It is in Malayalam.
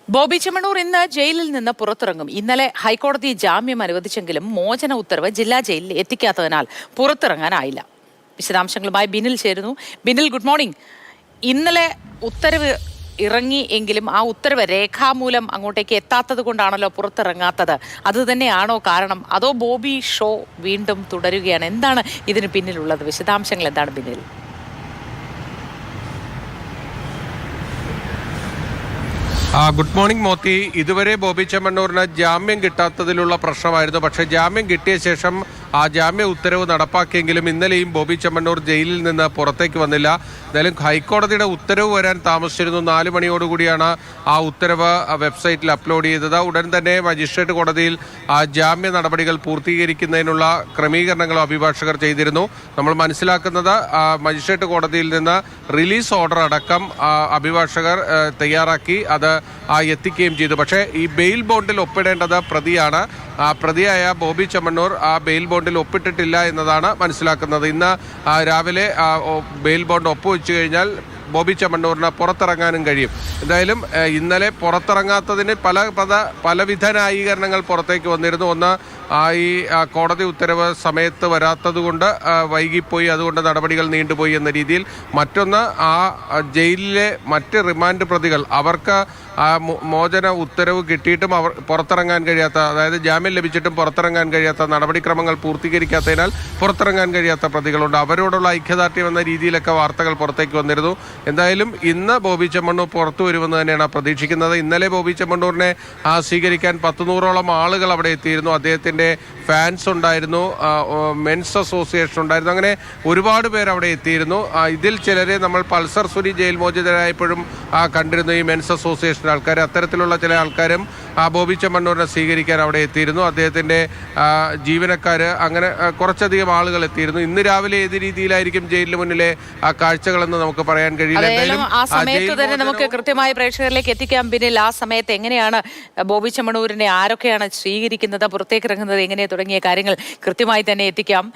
ബോബി ചെമ്മണ്ണൂർ ഇന്ന് ജയിലിൽ നിന്ന് പുറത്തിറങ്ങും. ഇന്നലെ ഹൈക്കോടതി ജാമ്യം അനുവദിച്ചെങ്കിലും മോചന ഉത്തരവ് ജില്ലാ ജയിലിൽ എത്തിക്കാത്തതിനാൽ പുറത്തിറങ്ങാനായില്ല. വിശദാംശങ്ങളുമായി ബിനിൽ ചേരുന്നു. Binil, good morning. ഇന്നലെ ഉത്തരവ് ഇറങ്ങി എങ്കിലും ആ ഉത്തരവ് രേഖാമൂലം അങ്ങോട്ടേക്ക് എത്താത്തത് കൊണ്ടാണല്ലോ പുറത്തിറങ്ങാത്തത്. അത് തന്നെയാണോ കാരണം, അതോ ബോബി ഷോ വീണ്ടും തുടരുകയാണ്? എന്താണ് ഇതിന് പിന്നിലുള്ളത്? വിശദാംശങ്ങൾ എന്താണ് ബിനിൽ? Good morning Moti. ഇതുവരെ ബോബി ചെമ്മണ്ണൂരിന് ജാമ്യം കിട്ടാത്തതിലുള്ള പ്രശ്നമായിരുന്നു. പക്ഷേ ജാമ്യം കിട്ടിയ ശേഷം ആ ജാമ്യ ഉത്തരവ് നടപ്പാക്കിയെങ്കിലും ഇന്നലെയും ബോബി ചെമ്മണ്ണൂർ ജയിലിൽ നിന്ന് പുറത്തേക്ക് വന്നില്ല. എന്തായാലും ഹൈക്കോടതിയുടെ ഉത്തരവ് വരാൻ താമസിച്ചിരുന്നു. 4 മണിയോടുകൂടിയാണ് ആ ഉത്തരവ് വെബ്സൈറ്റിൽ അപ്ലോഡ് ചെയ്തത്. ഉടൻ തന്നെ മജിസ്ട്രേറ്റ് കോടതിയിൽ ജാമ്യ നടപടികൾ പൂർത്തീകരിക്കുന്നതിനുള്ള ക്രമീകരണങ്ങളും അഭിഭാഷകർ ചെയ്തിരുന്നു. നമ്മൾ മനസ്സിലാക്കുന്നത് മജിസ്ട്രേറ്റ് കോടതിയിൽ നിന്ന് റിലീസ് ഓർഡർ അടക്കം അഭിഭാഷകർ തയ്യാറാക്കി അത് എത്തിക്കുകയും ചെയ്തു. പക്ഷേ ഈ ബെയിൽ ബോണ്ടിൽ ഒപ്പിടേണ്ടത് പ്രതിയാണ്. പ്രതിയായ ബോബി ചെമ്മണ്ണൂർ ആ ബെയിൽ ബോണ്ടിൽ ഒപ്പിട്ടിട്ടില്ല എന്നതാണ് മനസ്സിലാക്കുന്നത്. ഇന്ന് രാവിലെ ബെയിൽ ബോണ്ട് ഒപ്പുവെച്ചു കഴിഞ്ഞാൽ ബോബി ചെമ്മണ്ണൂരിന് പുറത്തിറങ്ങാനും കഴിയും. എന്തായാലും ഇന്നലെ പുറത്തിറങ്ങാത്തതിന് പലവിധ ന്യായീകരണങ്ങൾ പുറത്തേക്ക് വന്നിരുന്നു. ഒന്ന്, ഈ കോടതി ഉത്തരവ് സമയത്ത് വരാത്തത് കൊണ്ട് വൈകിപ്പോയി, അതുകൊണ്ട് നടപടികൾ നീണ്ടുപോയി എന്ന രീതിയിൽ. മറ്റൊന്ന്, ആ ജയിലിലെ മറ്റ് റിമാൻഡ് പ്രതികൾ അവർക്ക് മോചന ഉത്തരവ് കിട്ടിയിട്ടും അവർ പുറത്തിറങ്ങാൻ കഴിയാത്ത, അതായത് ജാമ്യം ലഭിച്ചിട്ടും പുറത്തിറങ്ങാൻ കഴിയാത്ത, നടപടിക്രമങ്ങൾ പൂർത്തീകരിക്കാത്തതിനാൽ പുറത്തിറങ്ങാൻ കഴിയാത്ത പ്രതികളുണ്ട്. അവരോടുള്ള ഐക്യദാർഢ്യം എന്ന രീതിയിലൊക്കെ വാർത്തകൾ പുറത്തേക്ക് വന്നിരുന്നു. എന്തായാലും ഇന്ന് ബോബി ചെമ്മണ്ണൂർ പുറത്തു വരുമെന്ന് തന്നെയാണ് പ്രതീക്ഷിക്കുന്നത്. ഇന്നലെ ബോബി ചെമ്മണ്ണൂരിനെ സ്വീകരിക്കാൻ 100-100ഓളം ആളുകൾ അവിടെ എത്തിയിരുന്നു. അദ്ദേഹത്തിൻ്റെ ഫാൻസ് ഉണ്ടായിരുന്നു, മെൻസ് അസോസിയേഷൻ ഉണ്ടായിരുന്നു, അങ്ങനെ ഒരുപാട് പേർ അവിടെ എത്തിയിരുന്നു. ഇതിൽ ചിലരെ നമ്മൾ പൾസർ സുനി ജയിൽ മോചിതരായപ്പോഴും കണ്ടിരുന്നു, ഈ മെൻസ് അസോസിയേഷൻ ആൾക്കാർ. അത്തരത്തിലുള്ള ചില ആൾക്കാരും ബോബി ചെമ്മണ്ണൂരിനെ സ്വീകരിക്കാൻ അവിടെ എത്തിയിരുന്നു. അദ്ദേഹത്തിൻ്റെ ജീവനക്കാർ, അങ്ങനെ കുറച്ചധികം ആളുകൾ എത്തിയിരുന്നു. ഇന്ന് രാവിലെ ഏത് രീതിയിലായിരിക്കും ജയിലിന് മുന്നിലെ കാഴ്ചകളെന്ന് നമുക്ക് പറയാൻ കഴിയില്ല. ആ സമയത്ത് തന്നെ നമുക്ക് കൃത്യമായി പ്രേക്ഷകരിലേക്ക് എത്തിക്കാൻ. ബിനിൽ, ആ സമയത്ത് എങ്ങനെയാണ് ബോബി ചെമ്മണ്ണൂരിനെ ആരൊക്കെയാണ് സ്വീകരിക്കുന്നത്, പുറത്തേക്ക് ഇറങ്ങുന്നത് എങ്ങനെ തുടങ്ങിയ കാര്യങ്ങൾ കൃത്യമായി തന്നെ എത്തിക്കാം.